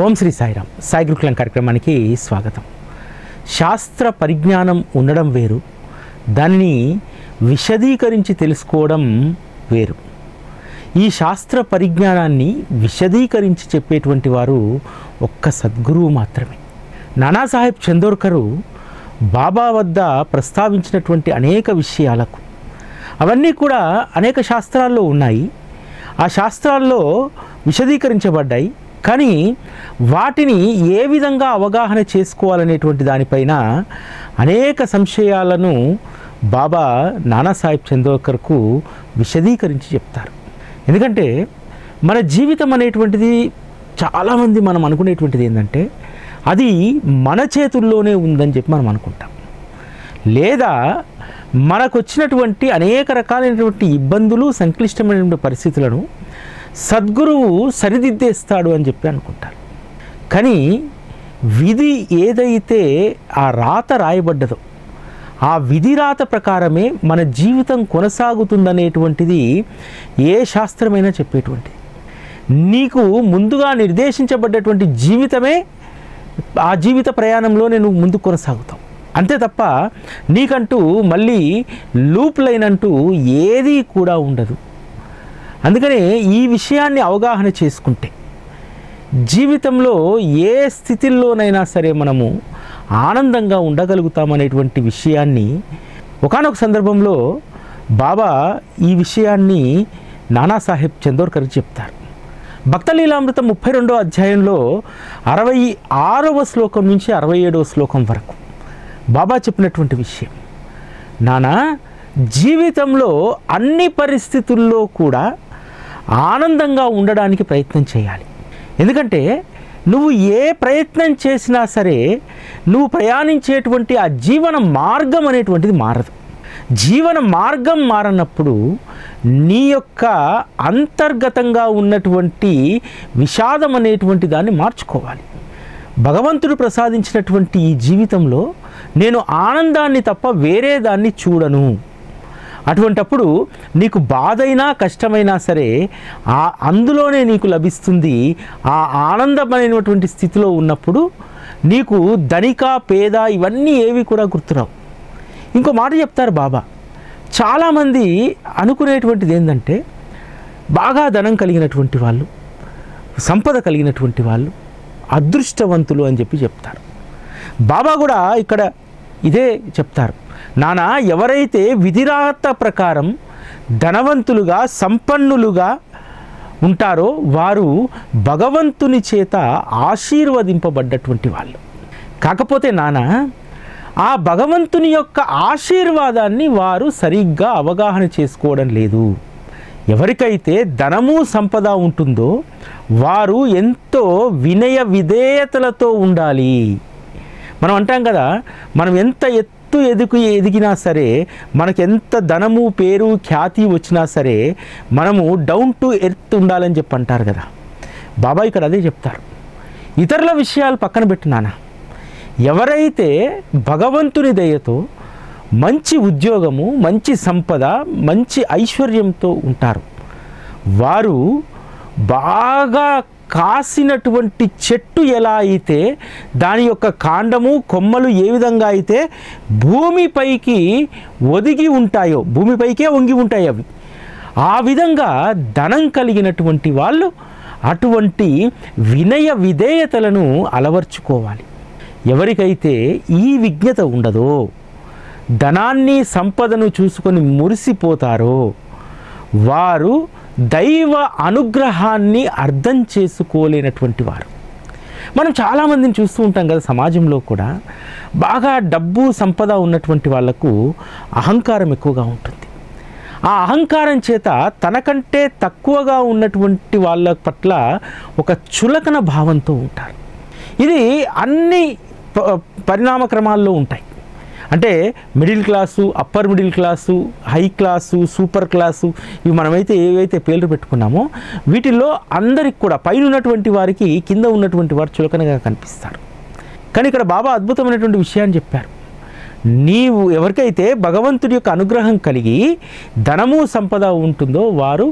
ఓం శ్రీ సాయిరామ్. సాయి గురుకులం కార్యక్రమానికి స్వాగతం. శాస్త్ర పరిజ్ఞానం ఉండడం వేరు, దానిని విశదీకరించి తెలుసుకోవడం వేరు. ఈ శాస్త్ర పరిజ్ఞానాన్ని విశదీకరించి చెప్పేటువంటి వారు ఒక్క సద్గురువు మాత్రమే. నానాసాహెబ్ చందోర్కరు బాబా వద్ద ప్రస్తావించినటువంటి అనేక విషయాలకు అవన్నీ కూడా అనేక శాస్త్రాల్లో ఉన్నాయి. ఆ శాస్త్రాల్లో విశదీకరించబడ్డాయి. కానీ వాటిని ఏ విధంగా అవగాహన చేసుకోవాలనేటువంటి దానిపైన అనేక సంశయాలను బాబా నానాసాహెబ్ చందోర్కర్కు విశదీకరించి చెప్తారు. ఎందుకంటే మన జీవితం అనేటువంటిది చాలామంది మనం అనుకునేటువంటిది ఏంటంటే అది మన చేతుల్లోనే ఉందని చెప్పి మనం అనుకుంటాం. లేదా మనకు వచ్చినటువంటి అనేక రకాలైనటువంటి ఇబ్బందులు, సంక్లిష్టమైనటువంటి పరిస్థితులను సద్గురువు సరిదిద్దేస్తాడు అని చెప్పి అనుకుంటారు. కానీ విధి ఏదైతే ఆ రాత రాయబడ్డదో ఆ విధి రాత ప్రకారమే మన జీవితం కొనసాగుతుందనేటువంటిది ఏ శాస్త్రమైనా చెప్పేటువంటిది. నీకు ముందుగా నిర్దేశించబడ్డటువంటి జీవితమే ఆ జీవిత ప్రయాణంలోనే నువ్వు ముందుకు కొనసాగుతావు. అంతే తప్ప నీకంటూ మళ్ళీ లూప్ లైన్ అంటూ ఏదీ కూడా ఉండదు. అందుకనే ఈ విషయాన్ని అవగాహన చేసుకుంటే జీవితంలో ఏ స్థితిలోనైనా సరే మనము ఆనందంగా ఉండగలుగుతామనేటువంటి విషయాన్ని ఒకానొక సందర్భంలో బాబా ఈ విషయాన్ని నానాసాహెబ్ చందోర్కర్ చెప్తారు. భక్తలీలామృతం 32వ అధ్యాయంలో 66వ శ్లోకం నుంచి 67వ శ్లోకం వరకు బాబా చెప్పినటువంటి విషయం, నానా జీవితంలో అన్ని పరిస్థితుల్లో కూడా ఆనందంగా ఉండడానికి ప్రయత్నం చేయాలి. ఎందుకంటే నువ్వు ఏ ప్రయత్నం చేసినా సరే నువ్వు ప్రయాణించేటువంటి ఆ జీవన మార్గం అనేటువంటిది మారదు. జీవన మార్గం మారనప్పుడు నీ యొక్క అంతర్గతంగా ఉన్నటువంటి విషాదం అనేటువంటి దాన్ని మార్చుకోవాలి. భగవంతుడు ప్రసాదించినటువంటి ఈ జీవితంలో నేను ఆనందాన్ని తప్ప వేరే దాన్ని చూడను. అటువంటప్పుడు నీకు బాధైనా కష్టమైనా సరే అందులోనే నీకు లభిస్తుంది. ఆ ఆనందమైనటువంటి స్థితిలో ఉన్నప్పుడు నీకు ధనిక పేద ఇవన్నీ ఏవి కూడా గుర్తురావు. ఇంకో మాట చెప్తారు బాబా, చాలామంది అనుకునేటువంటిది ఏంటంటే బాగా ధనం కలిగినటువంటి వాళ్ళు, సంపద కలిగినటువంటి వాళ్ళు అదృష్టవంతులు అని చెప్పి చెప్తారు. బాబా కూడా ఇక్కడ ఇదే చెప్తారు, నానా ఎవరైతే విధిరాత ప్రకారం ధనవంతులుగా సంపన్నులుగా ఉంటారో వారు భగవంతుని చేత ఆశీర్వదింపబడ్డటువంటి వాళ్ళు. కాకపోతే నానా ఆ భగవంతుని యొక్క ఆశీర్వాదాన్ని వారు సరిగ్గా అవగాహన చేసుకోవడం లేదు. ఎవరికైతే ధనము సంపద ఉంటుందో వారు ఎంతో వినయ విధేయతలతో ఉండాలి. మనం అంటాం కదా, మనం ఎంత ఎదిగినా సరే, మనకు ఎంత ధనము పేరు ఖ్యాతి వచ్చినా సరే మనము డౌన్ టు ఎర్త్ ఉండాలని చెప్పి అంటారు కదా. బాబా ఇక్కడ అదే చెప్తారు. ఇతరుల విషయాలు పక్కన పెట్టినానా, ఎవరైతే భగవంతుని దయతో మంచి ఉద్యోగము, మంచి సంపద, మంచి ఐశ్వర్యంతో ఉంటారు వారు బాగా కాసినటువంటి చెట్టు ఎలా అయితే దాని యొక్క కాండము కొమ్మలు ఏ విధంగా అయితే భూమిపైకి ఒదిగి ఉంటాయో, భూమిపైకే వంగి ఉంటాయి అవి, ఆ విధంగా ధనం కలిగినటువంటి వాళ్ళు అటువంటి వినయ విధేయతలను అలవర్చుకోవాలి. ఎవరికైతే ఈ విజ్ఞత ఉండదో, ధనాన్ని సంపదను చూసుకొని మురిసిపోతారో వారు దైవ అనుగ్రహాన్ని అర్థం చేసుకోలేనటువంటి వారు. మనం చాలామందిని చూస్తూ ఉంటాం కదా సమాజంలో కూడా, బాగా డబ్బు సంపద ఉన్నటువంటి వాళ్లకు అహంకారం ఎక్కువగా ఉంటుంది. ఆ అహంకారం చేత తనకంటే తక్కువగా ఉన్నటువంటి వాళ్ళ పట్ల ఒక చులకన భావంతో ఉంటారు. ఇది అన్ని పరిణామ క్రమాల్లో ఉంటాయి. అంటే middle class, upper middle class, high class, super class, ఇవి మనమైతే ఏవైతే పేర్లు పెట్టుకున్నామో వీటిల్లో అందరికి కూడా పైన ఉన్నటువంటి వారికి కింద ఉన్నటువంటి వారు చులకనగా కనిపిస్తారు. కానీ ఇక్కడ బాబా అద్భుతమైనటువంటి విషయాన్ని చెప్పారు. నీవు ఎవరికైతే భగవంతుడి యొక్క అనుగ్రహం కలిగి ధనము సంపద ఉంటుందో వారు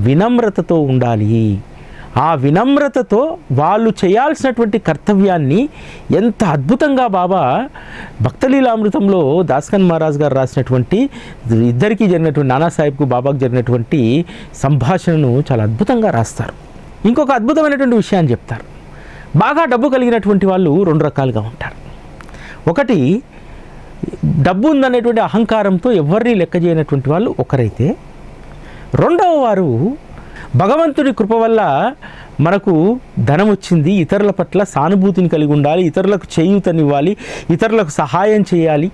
వినమ్రతతో ఉండాలి. ఆ వినమ్రతతో వాళ్ళు చేయాల్సినటువంటి కర్తవ్యాన్ని ఎంత అద్భుతంగా బాబా భక్తలీలామృతంలో దాస్కన్ మహారాజ్ గారు రాసినటువంటి ఇద్దరికీ జరిగినటువంటి నానాసాహెబ్కు బాబాకు జరిగినటువంటి సంభాషణను చాలా అద్భుతంగా రాస్తారు. ఇంకొక అద్భుతమైనటువంటి విషయాన్ని చెప్తారు. బాగా డబ్బు కలిగినటువంటి వాళ్ళు రెండు రకాలుగా ఉంటారు. ఒకటి, డబ్బు ఉందనేటువంటి అహంకారంతో ఎవరిని లెక్క చేయనటువంటి వాళ్ళు ఒకరైతే, రెండవ వారు భగవంతుడి కృప వల్ల మనకు ధనం వచ్చింది, ఇతరుల పట్ల సానుభూతిని కలిగి ఉండాలి, ఇతరులకు చేయూతనివ్వాలి, ఇతరులకు సహాయం చేయాలి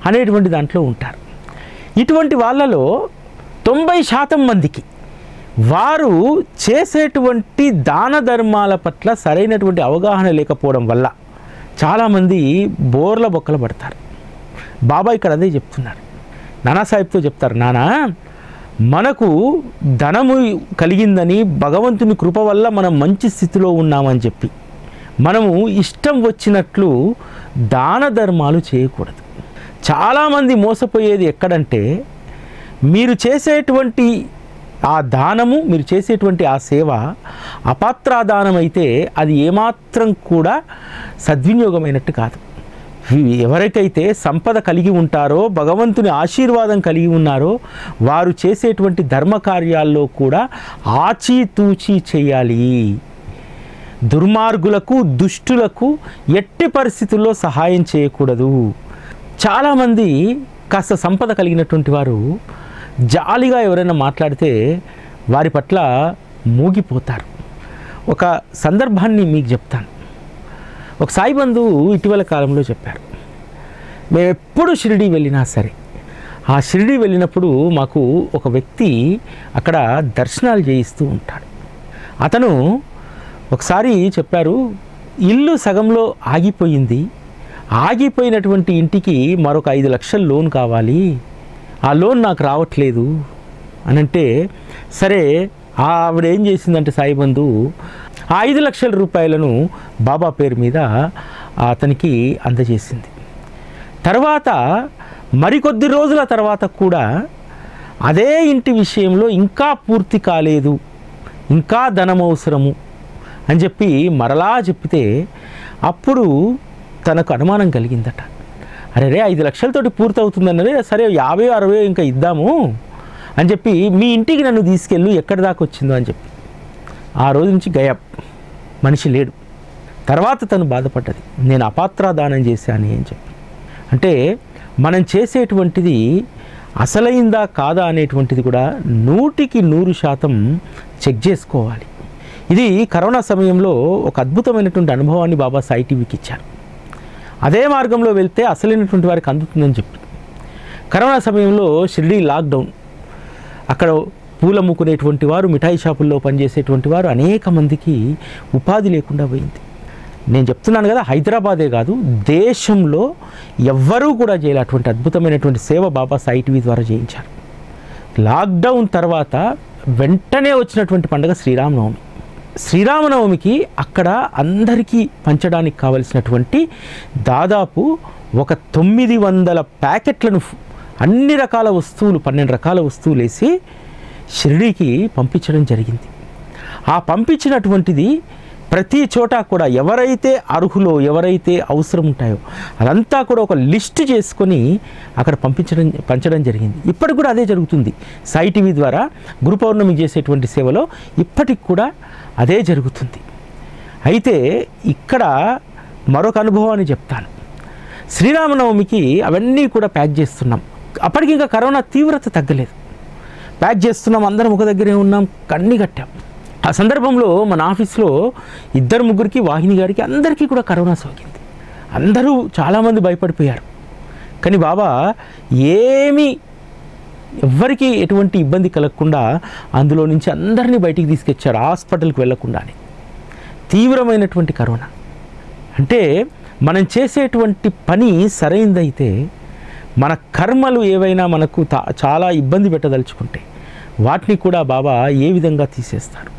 అనేటువంటి దాంట్లో ఉంటారు. ఇటువంటి వాళ్ళలో 90% మందికి వారు చేసేటువంటి దాన ధర్మాల పట్ల సరైనటువంటి అవగాహన లేకపోవడం వల్ల చాలామంది బోర్ల బొక్కలు పడతారు. బాబా ఇక్కడ అదే చెప్తున్నారు. నానాసాహెబ్తో చెప్తారు, నానా మనకు ధనము కలిగిందని భగవంతుని కృప వల్ల మనం మంచి స్థితిలో ఉన్నామని చెప్పి మనము ఇష్టం వచ్చినట్లు దాన ధర్మాలు చేయకూడదు. చాలామంది మోసపోయేది ఎక్కడంటే, మీరు చేసేటువంటి ఆ దానము, మీరు చేసేటువంటి ఆ సేవ అపాత్రాదానం అయితే అది ఏమాత్రం కూడా సద్వినియోగమైనట్టు కాదు. ఎవరికైతే సంపద కలిగి ఉంటారో, భగవంతుని ఆశీర్వాదం కలిగి ఉన్నారో, వారు చేసేటువంటి ధర్మకార్యాల్లో కూడా ఆచితూచి చేయాలి. దుర్మార్గులకు, దుష్టులకు ఎట్టి పరిస్థితుల్లో సహాయం చేయకూడదు. చాలామంది కాస్త సంపద కలిగినటువంటి వారు జాలిగా ఎవరైనా మాట్లాడితే వారి పట్ల మూగిపోతారు. ఒక సందర్భాన్ని మీకు చెప్తాను. ఒక సాయి బంధువు ఇటీవల కాలంలో చెప్పారు, మేము ఎప్పుడు షిరిడీ వెళ్ళినా సరే, ఆ షిరిడీ వెళ్ళినప్పుడు మాకు ఒక వ్యక్తి అక్కడ దర్శనాలు చేయిస్తూ ఉంటాడు. అతను ఒకసారి చెప్పారు, ఇల్లు సగంలో ఆగిపోయింది, ఆగిపోయినటువంటి ఇంటికి మరొక 5 లక్షల లోన్ కావాలి, ఆ లోన్ నాకు రావట్లేదు అని అంటే, సరే ఆవిడ ఏం చేసిందంటే సాయి బంధువు ఆ 5 లక్షల రూపాయలను బాబా పేరు మీద అతనికి అందజేసింది. తర్వాత మరికొద్ది రోజుల తర్వాత కూడా అదే ఇంటి విషయంలో ఇంకా పూర్తి కాలేదు, ఇంకా ధనం అవసరము అని చెప్పి మరలా చెప్తే అప్పుడు తనకు అనుమానం కలిగిందట. అరే 5 లక్షలతోటి పూర్తవుతుందన్నదే, సరే 50-60 ఇంకా ఇద్దాము అని చెప్పి మీ ఇంటికి నన్ను తీసుకెళ్ళు, ఎక్కడి దాకా వచ్చిందో అని చెప్పి. ఆ రోజు నుంచి గయాబ్, మనిషి లేడు. తర్వాత తను బాధపడ్డది, నేను అపాత్రాదానం చేశాను అని చెప్పి. అంటే మనం చేసేటువంటిది అసలైందా కాదా అనేటువంటిది కూడా 100% చెక్ చేసుకోవాలి. ఇది కరోనా సమయంలో ఒక అద్భుతమైనటువంటి అనుభవాన్ని బాబా సాయి టీవీకి ఇచ్చారు. అదే మార్గంలో వెళ్తే అసలైనటువంటి వారికి అందుతుందని చెప్పి. కరోనా సమయంలో షిరిడీ లాక్డౌన్, అక్కడ పూలు అమ్ముకునేటువంటి వారు, మిఠాయి షాపుల్లో పనిచేసేటువంటి వారు అనేక మందికి ఉపాధి లేకుండా పోయింది. నేను చెప్తున్నాను కదా, హైదరాబాదే కాదు దేశంలో ఎవ్వరూ కూడా చేయలే అటువంటి అద్భుతమైనటువంటి సేవ బాబా సాయి టీవీ ద్వారా చేయించారు. లాక్డౌన్ తర్వాత వెంటనే వచ్చినటువంటి పండుగ శ్రీరామనవమి. శ్రీరామనవమికి అక్కడ అందరికీ పంచడానికి కావలసినటువంటి దాదాపు ఒక 900 ప్యాకెట్లను, అన్ని రకాల వస్తువులు, 12 రకాల వస్తువులు వేసి షిరిడీకి పంపించడం జరిగింది. ఆ పంపించినటువంటిది ప్రతి చోట కూడా ఎవరైతే అర్హులో, ఎవరైతే అవసరం ఉంటాయో అదంతా కూడా ఒక లిస్ట్ చేసుకొని అక్కడ పంచడం జరిగింది. ఇప్పటికి కూడా అదే జరుగుతుంది. సాయి టీవీ ద్వారా గురు పౌర్ణమి చేసేటువంటి సేవలో ఇప్పటికి కూడా అదే జరుగుతుంది. అయితే ఇక్కడ మరొక అనుభవాన్ని చెప్తాను. శ్రీరామనవమికి అవన్నీ కూడా ప్యాక్ చేస్తున్నాం. అప్పటికి ఇంకా కరోనా తీవ్రత తగ్గలేదు. ప్యాక్ చేస్తున్నాం, అందరం ఒక దగ్గరే ఉన్నాం, కన్ని కట్టాం. ఆ సందర్భంలో మన ఆఫీస్లో 2-3కి, వాహిని గారికి, అందరికీ కూడా కరోనా సోకింది. అందరూ చాలామంది భయపడిపోయారు. కానీ బాబా ఎవ్వరికీ ఎటువంటి ఇబ్బంది కలగకుండా అందులో నుంచి అందరినీ బయటికి తీసుకొచ్చారు, హాస్పిటల్కి వెళ్ళకుండానే. తీవ్రమైనటువంటి కరోనా అంటే మనం చేసేటువంటి పని సరైందైతే, మన కర్మలు ఏవైనా మనకు చాలా ఇబ్బంది పెట్టదలుచుకుంటే వాటిని కూడా బాబా ఏ విధంగా తీసేస్తారు.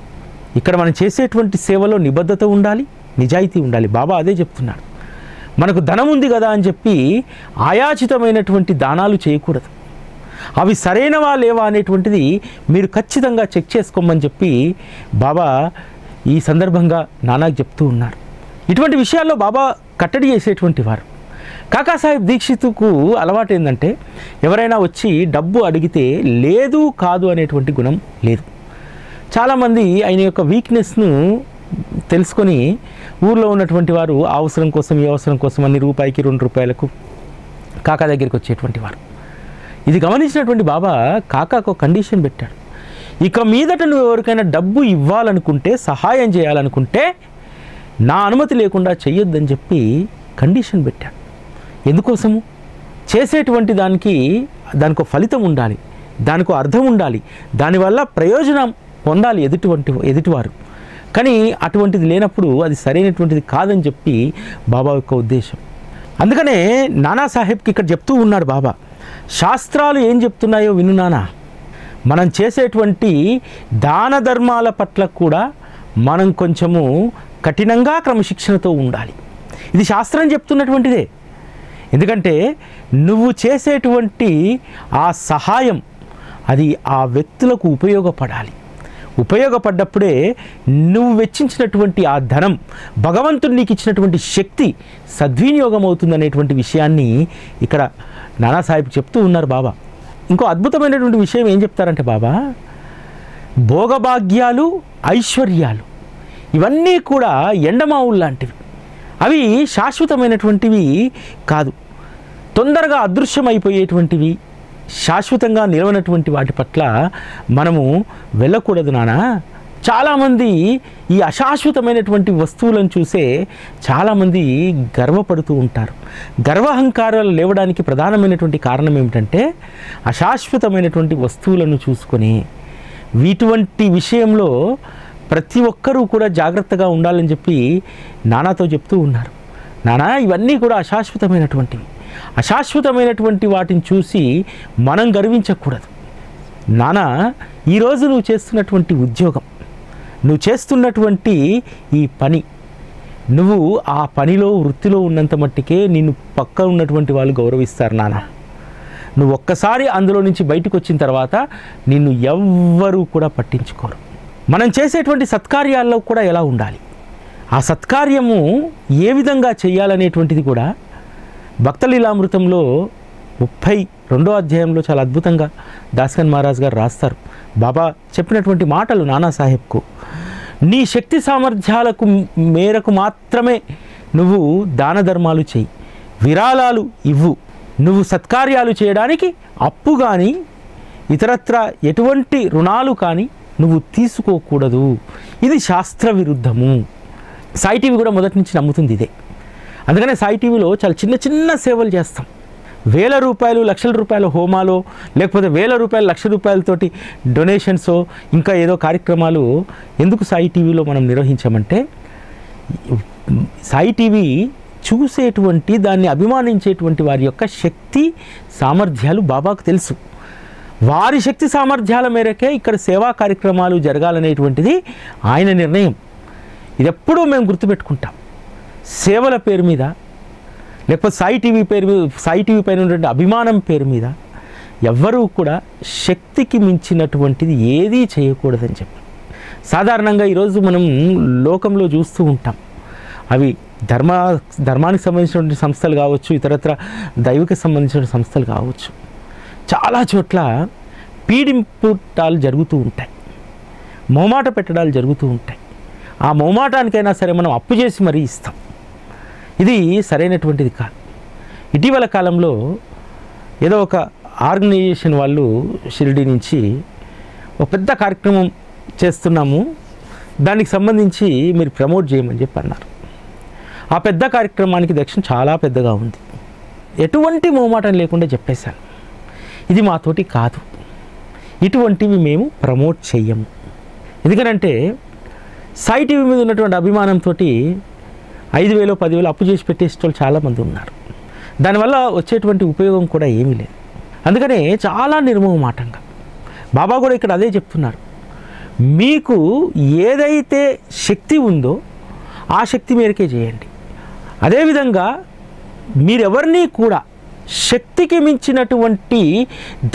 ఇక్కడ మనం చేసేటువంటి సేవలో నిబద్ధత ఉండాలి, నిజాయితీ ఉండాలి. బాబా అదే చెప్తున్నాడు. మనకు ధనం ఉంది కదా అని చెప్పి ఆయాచితమైనటువంటి దానాలు చేయకూడదు. అవి సరైనవా లేవా అనేటువంటిది మీరు ఖచ్చితంగా చెక్ చేసుకోమని చెప్పి బాబా ఈ సందర్భంగా నానాకు చెప్తూ ఉన్నారు. ఇటువంటి విషయాల్లో బాబా కట్టడి చేసేటువంటి వారు. కాకాసాహెబ్ దీక్షిత్కు అలవాటు ఏంటంటే ఎవరైనా వచ్చి డబ్బు అడిగితే లేదు కాదు అనేటువంటి గుణం లేదు. చాలామంది ఆయన యొక్క వీక్నెస్ను తెలుసుకొని ఊర్లో ఉన్నటువంటి వారు అవసరం కోసం ఈ అవసరం కోసం అన్ని రూపాయికి 2 రూపాయలకు కాకా దగ్గరికి వచ్చేటువంటి వారు. ఇది గమనించినటువంటి బాబా కాకాకు కండిషన్ పెట్టాడు. ఇక మీదట నువ్వు ఎవరికైనా డబ్బు ఇవ్వాలనుకుంటే, సహాయం చేయాలనుకుంటే నా అనుమతి లేకుండా చెయ్యొద్దని చెప్పి కండిషన్ పెట్టాడు. ఎందుకోసము? చేసేటువంటి దానికి ఫలితం ఉండాలి, దానికి అర్థం ఉండాలి, దానివల్ల ప్రయోజనం పొందాలి ఎదుటివారు. కానీ అటువంటిది లేనప్పుడు అది సరైనటువంటిది కాదని చెప్పి బాబా యొక్క ఉద్దేశం. అందుకనే నానాసాహెబ్కి ఇక్కడ చెప్తూ ఉన్నాడు బాబా, శాస్త్రాలు ఏం చెప్తున్నాయో విను నానా. మనం చేసేటువంటి దాన ధర్మాల పట్ల కూడా మనం కొంచెము కఠినంగా క్రమశిక్షణతో ఉండాలి. ఇది శాస్త్రం చెప్తున్నటువంటిదే. ఎందుకంటే నువ్వు చేసేటువంటి ఆ సహాయం అది ఆ వ్యక్తులకు ఉపయోగపడ్డప్పుడే నువ్వు వెచ్చించినటువంటి ఆ ధనం, భగవంతుడు నీకు ఇచ్చినటువంటి శక్తి సద్వినియోగం అవుతుందనేటువంటి విషయాన్ని ఇక్కడ నానాసాహెబ్ చెప్తూ ఉన్నారు బాబా. ఇంకో అద్భుతమైనటువంటి విషయం ఏం చెప్తారంటే బాబా, భోగభాగ్యాలు, ఐశ్వర్యాలు ఇవన్నీ కూడా ఎండమావులు లాంటివి. అవి శాశ్వతమైనటువంటివి కాదు, తొందరగా అదృశ్యమైపోయేటువంటివి, శాశ్వతంగా నిలవనటువంటి వాటి పట్ల మనము వెళ్ళకూడదు నాన్న. చాలామంది ఈ అశాశ్వతమైనటువంటి వస్తువులను చూసే చాలామంది గర్వపడుతూ ఉంటారు. గర్వహంకారాలు లేవడానికి ప్రధానమైనటువంటి కారణం ఏమిటంటే అశాశ్వతమైనటువంటి వస్తువులను చూసుకొని వీటువంటి విషయంలో ప్రతి ఒక్కరూ కూడా జాగ్రత్తగా ఉండాలని చెప్పి నానాతో చెప్తూ ఉన్నారు. నానా, ఇవన్నీ కూడా అశాశ్వతమైనటువంటివి. అశాశ్వతమైనటువంటి వాటిని చూసి మనం గర్వించకూడదు. నానా, ఈరోజు నువ్వు చేస్తున్నటువంటి ఉద్యోగం, నువ్వు చేస్తున్నటువంటి ఈ పని, నువ్వు ఆ పనిలో వృత్తిలో ఉన్నంత మట్టికే నిన్ను పక్క ఉన్నటువంటి వాళ్ళు గౌరవిస్తారు నాన్న. నువ్వు ఒక్కసారి అందులో నుంచి బయటకు వచ్చిన తర్వాత నిన్ను ఎవ్వరూ కూడా పట్టించుకోరు. మనం చేసేటువంటి సత్కార్యాల్లో కూడా ఎలా ఉండాలి, ఆ సత్కార్యము ఏ విధంగా చేయాలనేటువంటిది కూడా భక్తలీలామృతంలో 32వ అధ్యాయంలో చాలా అద్భుతంగా దాస్కన్ మహారాజ్ గారు రాస్తారు. బాబా చెప్పినటువంటి మాటలు నానాసాహెబ్కు, నీ శక్తి సామర్థ్యాలకు మేరకు మాత్రమే నువ్వు దాన ధర్మాలు చేయి, విరాళాలు ఇవ్వు. నువ్వు సత్కార్యాలు చేయడానికి అప్పు కానీ ఇతరత్ర ఎటువంటి రుణాలు కానీ నువ్వు తీసుకోకూడదు. ఇది శాస్త్ర విరుద్ధము. సాయి టీవీ కూడా మొదటి నుంచి నమ్ముతుంది ఇదే. అందుకనే సాయి టీవీలో చాలా చిన్న చిన్న సేవలు చేస్తాం. 1000 రూపాయలు, లక్షల రూపాయల హోమాలో, లేకపోతే 1000 రూపాయలు, లక్ష రూపాయలతోటి డొనేషన్సో ఇంకా ఏదో కార్యక్రమాలు ఎందుకు సాయి టీవీలో మనం నిర్వహించామంటే, సాయి టీవీ చూసేటువంటి, దాన్ని అభిమానించేటువంటి వారి యొక్క శక్తి సామర్థ్యాలు బాబాకు తెలుసు. వారి శక్తి సామర్థ్యాల మేరకే ఇక్కడ సేవా కార్యక్రమాలు జరగాలనేటువంటిది ఆయన నిర్ణయం. ఇది ఎప్పుడూ మేము గుర్తుపెట్టుకుంటాం. సేవల పేరు మీద, లేకపోతే సాయి టీవీ పైన ఉన్నటువంటి అభిమానం పేరు మీద ఎవ్వరూ కూడా శక్తికి మించినటువంటిది ఏదీ చేయకూడదని చెప్పి. సాధారణంగా ఈరోజు మనం లోకంలో చూస్తూ ఉంటాం. అవి ధర్మానికి సంబంధించినటువంటి సంస్థలు కావచ్చు, ఇతరత్ర దైవిక సంబంధించిన సంస్థలు కావచ్చు, చాలా చోట్ల పీడింపుటాలు జరుగుతూ ఉంటాయి, మొహమాట పెట్టడాలు జరుగుతూ ఉంటాయి. ఆ మొహమాటానికైనా సరే మనం అప్పు చేసి మరీ ఇస్తాం. ఇది సరైనటువంటిది కాదు. ఇటీవల కాలంలో ఏదో ఒక ఆర్గనైజేషన్ వాళ్ళు షిరిడి నుంచి ఒక పెద్ద కార్యక్రమం చేస్తున్నాము, దానికి సంబంధించి మీరు ప్రమోట్ చేయమని చెప్పి అన్నారు. ఆ పెద్ద కార్యక్రమానికి దక్షిణ చాలా పెద్దగా ఉంది. ఎటువంటి మొహమాటం లేకుండా చెప్పేశాను, ఇది మాతోటి కాదు, ఇటువంటివి మేము ప్రమోట్ చెయ్యము. ఎందుకంటే సాయి టీవీ మీద ఉన్నటువంటి అభిమానంతో 5,000 10,000 అప్పు చేసి పెట్టేసేటోళ్ళు చాలామంది ఉన్నారు. దానివల్ల వచ్చేటువంటి ఉపయోగం కూడా ఏమీ లేదు. అందుకనే చాలా నిర్మోహమాటంగా బాబా కూడా ఇక్కడ అదే చెప్తున్నారు. మీకు ఏదైతే శక్తి ఉందో ఆ శక్తి మేరకే చేయండి. అదేవిధంగా మీరెవరినీ కూడా శక్తికి మించినటువంటి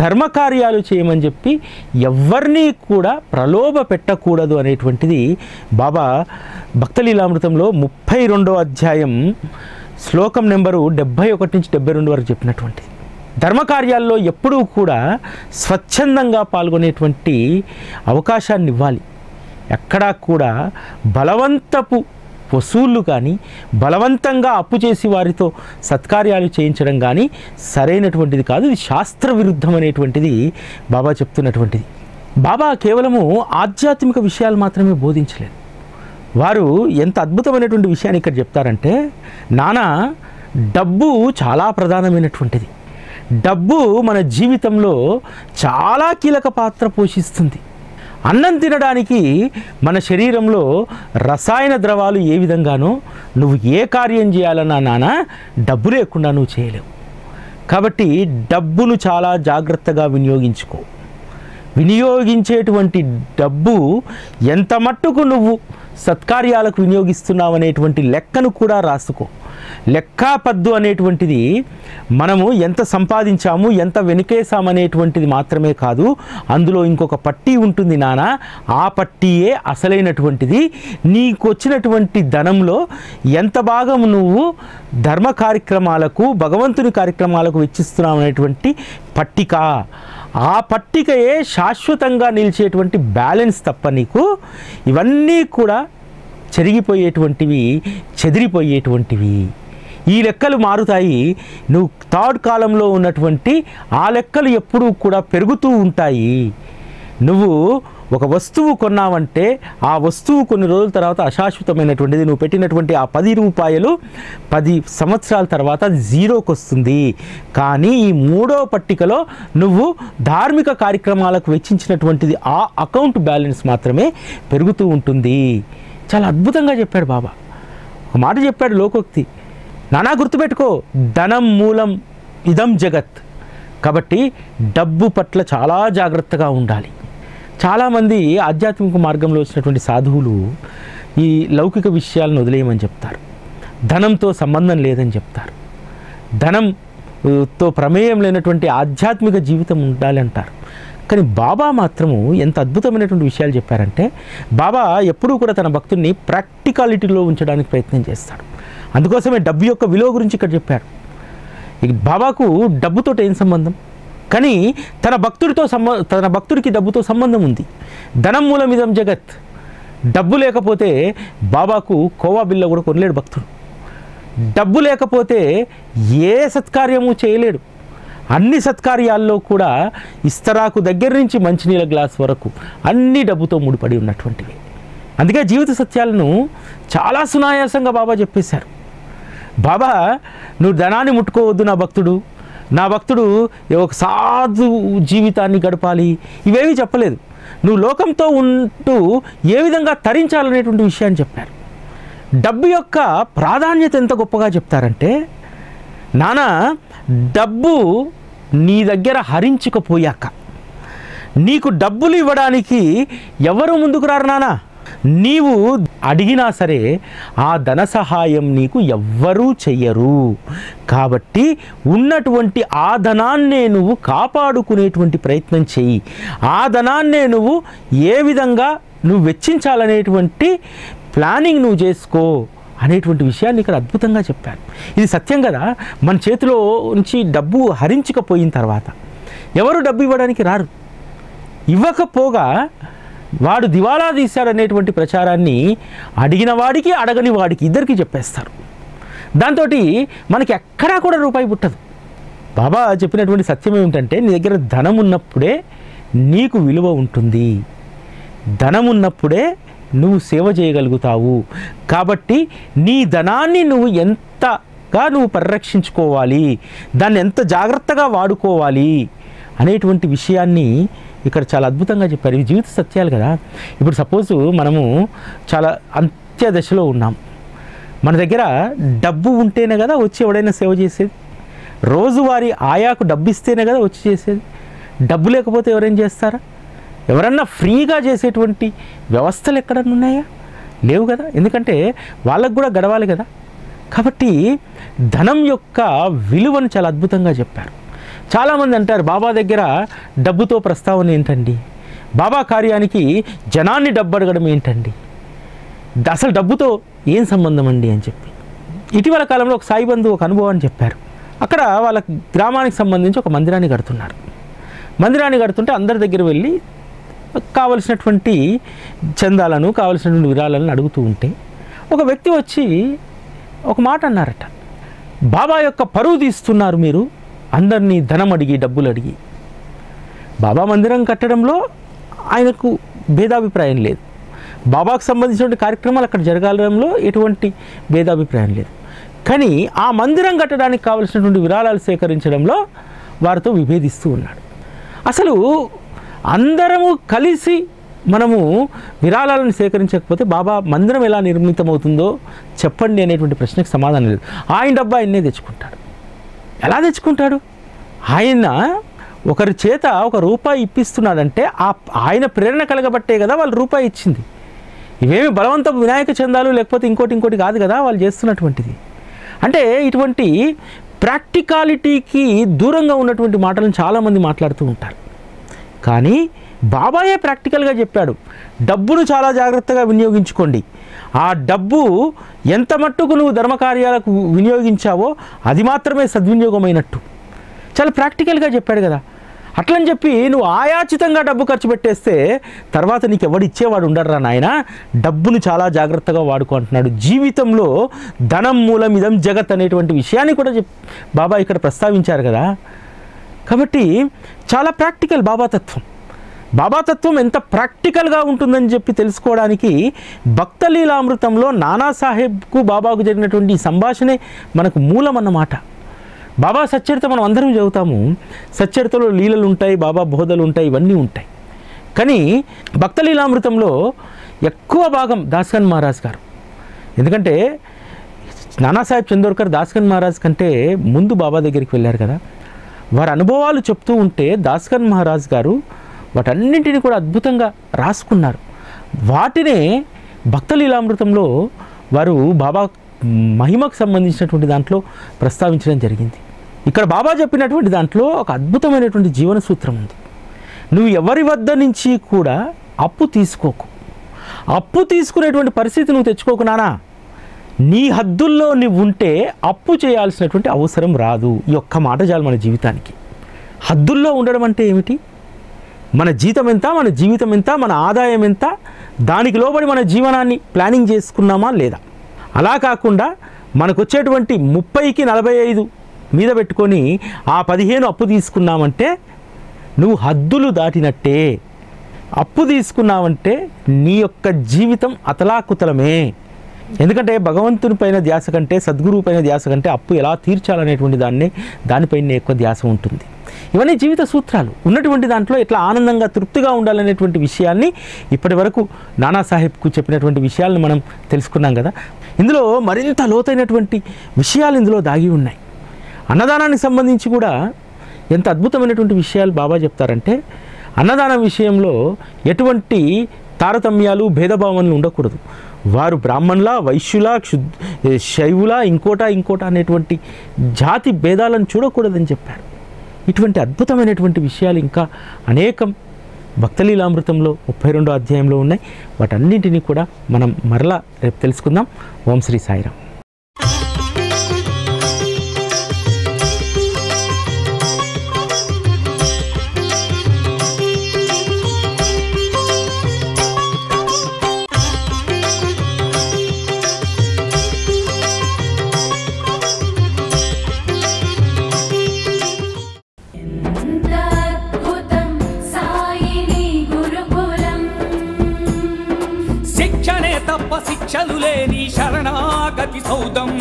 ధర్మకార్యాలు చేయమని చెప్పి ఎవరినీ కూడా ప్రలోభ పెట్టకూడదు అనేటువంటిది బాబా భక్తలీలామృతంలో 32వ అధ్యాయం శ్లోకం నెంబరు 71 నుంచి 72 వరకు చెప్పినటువంటిది. ధర్మకార్యాల్లో ఎప్పుడూ కూడా స్వచ్ఛందంగా పాల్గొనేటువంటి అవకాశాన్ని ఇవ్వాలి. ఎక్కడా కూడా బలవంతపు వసూళ్ళు కానీ బలవంతంగా అప్పు చేసి వారితో సత్కార్యాలు చేయించడం కానీ సరైనటువంటిది కాదు. ఇది శాస్త్ర విరుద్ధం అనేటువంటిది బాబా చెప్తున్నటువంటిది. బాబా కేవలము ఆధ్యాత్మిక విషయాలు మాత్రమే బోధించలేదు. వారు ఎంత అద్భుతమైనటువంటి విషయాన్ని ఇక్కడ చెప్తారంటే, నానా డబ్బు చాలా ప్రధానమైనటువంటిది. డబ్బు మన జీవితంలో చాలా కీలక పాత్ర పోషిస్తుంది. అన్నం తినడానికి మన శరీరంలో రసాయన ద్రవాలు ఏ విధంగానో నువ్వు ఏ కార్యం చేయాలన్నా నాన్న డబ్బు లేకుండా నువ్వు చేయలేవు. కాబట్టి డబ్బును చాలా జాగ్రత్తగా వినియోగించుకో. వినియోగించేటువంటి డబ్బు ఎంత మట్టుకు నువ్వు సత్కార్యాలకు వినియోగిస్తున్నావు అనేటువంటి లెక్కను కూడా రాసుకో. లెక్కాపద్దు అనేటువంటిది మనము ఎంత సంపాదించాము, ఎంత వెనుకేసామనేటువంటిది మాత్రమే కాదు, అందులో ఇంకొక పట్టీ ఉంటుంది నాన్న. ఆ పట్టీయే అసలైనటువంటిది. నీకు వచ్చినటువంటి ధనంలో ఎంత భాగం నువ్వు ధర్మ కార్యక్రమాలకు, భగవంతుని కార్యక్రమాలకు వెచ్చిస్తున్నావు అనేటువంటి పట్టిక. ఆ పట్టికయే శాశ్వతంగా నిలిచేటువంటి బ్యాలెన్స్ తప్ప నీకు ఇవన్నీ కూడా చెరిగిపోయేటువంటివి, చెదిరిపోయేటువంటివి. ఈ లెక్కలు మారుతాయి. నువ్వు థర్డ్ కాలంలో ఉన్నటువంటి ఆ లెక్కలు ఎప్పుడూ కూడా పెరుగుతూ ఉంటాయి. నువ్వు ఒక వస్తువు కొన్నావంటే ఆ వస్తువు కొన్ని రోజుల తర్వాత అశాశ్వతమైనటువంటిది. నువ్వు పెట్టినటువంటి ఆ 10 రూపాయలు 10 సంవత్సరాల తర్వాత అది జీరోకి వస్తుంది. కానీ ఈ 3వ పట్టికలో నువ్వు ధార్మిక కార్యక్రమాలకు వెచ్చించినటువంటిది ఆ అకౌంట్ బ్యాలెన్స్ మాత్రమే పెరుగుతూ ఉంటుంది. చాలా అద్భుతంగా చెప్పాడు బాబా. ఒక మాట చెప్పాడు లోకోక్తి, నానా గుర్తుపెట్టుకో, ధనం మూలం ఇదం జగత్. కాబట్టి డబ్బు పట్ల చాలా జాగ్రత్తగా ఉండాలి. చాలామంది ఆధ్యాత్మిక మార్గంలో వచ్చినటువంటి సాధువులు ఈ లౌకిక విషయాలను వదిలేయమని చెప్తారు. ధనంతో సంబంధం లేదని చెప్తారు. ధనంతో ప్రమేయం లేనటువంటి ఆధ్యాత్మిక జీవితం ఉండాలి అంటారు. కానీ బాబా మాత్రము ఎంత అద్భుతమైనటువంటి విషయాలు చెప్పారంటే, బాబా ఎప్పుడూ కూడా తన భక్తుడిని ప్రాక్టికాలిటీలో ఉంచడానికి ప్రయత్నం చేస్తాడు. అందుకోసమే డబ్బు యొక్క విలువ గురించి ఇక్కడ చెప్పాడు. బాబాకు డబ్బుతో ఏం సంబంధం? కానీ తన భక్తుడికి డబ్బుతో సంబంధం ఉంది. ధనం మూలం ఇదం జగత్. డబ్బు లేకపోతే బాబాకు కోవా బిల్ల కూడా కొనలేడు భక్తుడు. డబ్బు లేకపోతే ఏ సత్కార్యము చేయలేడు. అన్ని సత్కార్యాల్లో కూడా ఇస్తరాకు దగ్గర నుంచి మంచినీళ్ళ గ్లాస్ వరకు అన్ని డబ్బుతో ముడిపడి ఉన్నటువంటివి. అందుకే జీవిత సత్యాలను చాలా సునాయాసంగా బాబా చెప్పేశారు. బాబా నువ్వు ధనాన్ని ముట్టుకోవద్దు నా భక్తుడు ఒక సాధు జీవితాన్ని గడపాలి, ఇవేమీ చెప్పలేదు. నువ్వు లోకంతో ఉంటూ ఏ విధంగా తరించాలనేటువంటి విషయాన్ని చెప్పారు. డబ్బు యొక్క ప్రాధాన్యత ఎంత గొప్పగా చెప్తారంటే, నానా డబ్బు నీ దగ్గర హరించుకుపోయాక నీకు డబ్బులు ఇవ్వడానికి ఎవరు ముందుకు రారు నానా. నీవు అడిగినా సరే ఆ ధన సహాయం నీకు ఎవ్వరూ చెయ్యరు. కాబట్టి ఉన్నటువంటి ఆ ధనాన్నే నువ్వు కాపాడుకునేటువంటి ప్రయత్నం చెయ్యి. ఆ ధనాన్నే నువ్వు ఏ విధంగా నువ్వు వెచ్చించాలనేటువంటి ప్లానింగ్ నువ్వు చేసుకో అనేటువంటి విషయాన్ని ఇక్కడ అద్భుతంగా చెప్పారు. ఇది సత్యం కదా. మన చేతిలో నుంచి డబ్బు హరించకపోయిన తర్వాత ఎవరు డబ్బు ఇవ్వడానికి రారు. ఇవ్వకపోగా వాడు దివాలా తీశాడనేటువంటి ప్రచారాన్ని అడిగిన వాడికి అడగని వాడికి ఇద్దరికి చెప్పేస్తారు. దాంతో మనకి ఎక్కడా కూడా రూపాయి పుట్టదు. బాబా చెప్పినటువంటి సత్యం ఏమిటంటే, నీ దగ్గర ధనం ఉన్నప్పుడే నీకు విలువ ఉంటుంది. ధనం ఉన్నప్పుడే నువ్వు సేవ చేయగలుగుతావు. కాబట్టి నీ ధనాన్ని నువ్వు ఎంతగా నువ్వు పరిరక్షించుకోవాలి, దాన్ని ఎంత జాగ్రత్తగా వాడుకోవాలి అనేటువంటి విషయాన్ని ఇక్కడ చాలా అద్భుతంగా చెప్పారు. ఇవి జీవిత సత్యాలు కదా. ఇప్పుడు సపోజ్ మనము చాలా అంత్య దశలో ఉన్నాం. మన దగ్గర డబ్బు ఉంటేనే కదా వచ్చి ఎవడైనా సేవ చేసేది. రోజువారీ ఆయాకు డబ్బు ఇస్తేనే కదా వచ్చి చేసేది. డబ్బు లేకపోతే ఎవరేం చేస్తారా? ఎవరన్నా ఫ్రీగా చేసేటువంటి వ్యవస్థలు ఎక్కడన్నా ఉన్నాయా? లేవు కదా. ఎందుకంటే వాళ్ళకు కూడా గడవాలి కదా. కాబట్టి ధనం యొక్క విలువను చాలా అద్భుతంగా చెప్పారు. చాలామంది అంటారు బాబా దగ్గర డబ్బుతో ప్రస్తావన ఏంటండి, బాబా కార్యానికి జనాన్ని డబ్బు అడగడం ఏంటండి, అసలు డబ్బుతో ఏం సంబంధం అండి అని చెప్పి. ఇటీవల కాలంలో ఒక సాయి బంధు ఒక అనుభవాన్ని చెప్పారు. అక్కడ వాళ్ళ గ్రామానికి సంబంధించి ఒక మందిరాన్ని కడుతున్నారు. మందిరాన్ని కడుతుంటే అందరి దగ్గర వెళ్ళి కావలసినటువంటి చందాలను కావలసినటువంటి విరాళాలను అడుగుతూ ఉంటే ఒక వ్యక్తి వచ్చి ఒక మాట అన్నారట, బాబా యొక్క పరువు తీస్తున్నారు మీరు అందరినీ ధనం అడిగి డబ్బులు అడిగి. బాబా మందిరం కట్టడంలో ఆయనకు భేదాభిప్రాయం లేదు, బాబాకు సంబంధించినటువంటి కార్యక్రమాలు అక్కడ జరగాలంలో ఎటువంటి భేదాభిప్రాయం లేదు. కానీ ఆ మందిరం కట్టడానికి కావలసినటువంటి విరాళాలు సేకరించడంలో వారితో విభేదిస్తూ ఉన్నాడు. అసలు అందరము కలిసి మనము విరాళాలను సేకరించకపోతే బాబా మందిరం ఎలా నిర్మితమవుతుందో చెప్పండి అనేటువంటి ప్రశ్నకు సమాధానం లేదు. ఆయన డబ్బు ఆయన్నే తెచ్చుకుంటాడు. ఎలా తెచ్చుకుంటాడు? ఆయన ఒకరి చేత ₹1 ఇప్పిస్తున్నాడంటే ఆయన ప్రేరణ కలగబట్టే కదా వాళ్ళు రూపాయి ఇచ్చింది. ఇవేమి బలవంతపు వినాయక చందాలు లేకపోతే ఇంకోటి కాదు కదా వాళ్ళు చేస్తున్నటువంటిది. అంటే ఇటువంటి ప్రాక్టికాలిటీకి దూరంగా ఉన్నటువంటి మాటలను చాలామంది మాట్లాడుతూ ఉంటారు. కానీ బాబాయే ప్రాక్టికల్గా చెప్పాడు, డబ్బును చాలా జాగ్రత్తగా వినియోగించుకోండి. ఆ డబ్బు ఎంత మట్టుకు నువ్వు ధర్మకార్యాలకు వినియోగించావో అది మాత్రమే సద్వినియోగమైనట్టు చాలా ప్రాక్టికల్గా చెప్పాడు కదా. అట్లని చెప్పి నువ్వు ఆయాచితంగా డబ్బు ఖర్చు పెట్టేస్తే తర్వాత నీకు ఎవడు ఇచ్చేవాడు ఉండరా నాయన, డబ్బును చాలా జాగ్రత్తగా వాడుకో అంటున్నాడు. జీవితంలో ధనం మూలం ఇదం జగత్ అనేటువంటి విషయాన్ని కూడా బాబా ఇక్కడ ప్రస్తావించారు కదా. కాబట్టి చాలా ప్రాక్టికల్ బాబాతత్వం. బాబాతత్వం ఎంత ప్రాక్టికల్గా ఉంటుందని చెప్పి తెలుసుకోవడానికి భక్తలీలామృతంలో నానాసాహెబ్కు బాబాకు జరిగినటువంటి సంభాషణే మనకు మూలం అన్నమాట. బాబా సచ్చరిత మనం అందరం చదువుతాము. సచ్చరితలో లీలలు ఉంటాయి, బాబా బోధలు ఉంటాయి, ఇవన్నీ ఉంటాయి. కానీ భక్తలీలామృతంలో ఎక్కువ భాగం దాస్గన్ మహారాజ్ గారు, ఎందుకంటే నానాసాహెబ్ చందోర్కర్ దాస్గన్ మహారాజ్ కంటే ముందు బాబా దగ్గరికి వెళ్ళారు కదా. వారి అనుభవాలు చెప్తూ ఉంటే దాస్గన్ మహారాజ్ గారు వాటన్నింటినీ కూడా అద్భుతంగా రాసుకున్నారు. వాటినే భక్తలీలామృతంలో వారు బాబా మహిమకు సంబంధించినటువంటి దాంట్లో ప్రస్తావించడం జరిగింది. ఇక్కడ బాబా చెప్పినటువంటి దాంట్లో ఒక అద్భుతమైనటువంటి జీవన సూత్రం ఉంది. నువ్వు ఎవరి వద్ద నుంచి కూడా అప్పు తీసుకోకు. అప్పు తీసుకునేటువంటి పరిస్థితి నువ్వు తెచ్చుకోకు నానా. నీ హద్దుల్లో నువ్వు ఉంటే అప్పు చేయాల్సినటువంటి అవసరం రాదు. ఈ ఒక్క మాట చాలు మన జీవితానికి. హద్దుల్లో ఉండడం అంటే ఏమిటి? మన జీతం ఎంత, మన జీవితం ఎంత, మన ఆదాయం ఎంత, దానికి లోబడి మన జీవనాన్ని ప్లానింగ్ చేసుకున్నామా లేదా? అలా కాకుండా మనకు వచ్చేటువంటి 30కి 45 మీద పెట్టుకొని ఆ 15 అప్పు తీసుకున్నామంటే నువ్వు హద్దులు దాటినట్టే. అప్పు తీసుకున్నావంటే నీ యొక్క జీవితం అతలాకుతలమే. ఎందుకంటే భగవంతుని పైన ధ్యాస కంటే సద్గురువు పైన ధ్యాస కంటే అప్పు ఎలా తీర్చాలనేటువంటి దానిపైన ఎక్కువ ధ్యాస ఉంటుంది. ఇవన్నీ జీవిత సూత్రాలు. ఉన్నటువంటి దాంట్లో ఎట్లా ఆనందంగా తృప్తిగా ఉండాలనేటువంటి విషయాన్ని ఇప్పటి వరకు నానాసాహెబ్కు చెప్పినటువంటి విషయాలను మనం తెలుసుకున్నాం కదా. ఇందులో మరింత లోతైనటువంటి విషయాలు ఇందులో దాగి ఉన్నాయి. అన్నదానానికి సంబంధించి కూడా ఎంత అద్భుతమైనటువంటి విషయాలు బాబా చెప్తారంటే, అన్నదానం విషయంలో ఎటువంటి తారతమ్యాలు భేదభావనలు ఉండకూడదు. వారు బ్రాహ్మణుల, వైశ్యుల, శైవుల, ఇంకోట అనేటువంటి జాతి భేదాలను చూడకూడదని చెప్పారు. ఇటువంటి అద్భుతమైనటువంటి విషయాలు ఇంకా అనేకం భక్తలీలామృతంలో 32వ అధ్యాయంలో ఉన్నాయి. వాటన్నింటినీ కూడా మనం మరలా రేపు తెలుసుకుందాం. ఓం శ్రీ సాయిరామ్. శిక్షణే తప్ప శిక్షలు లేని శరణాగతి సౌదం.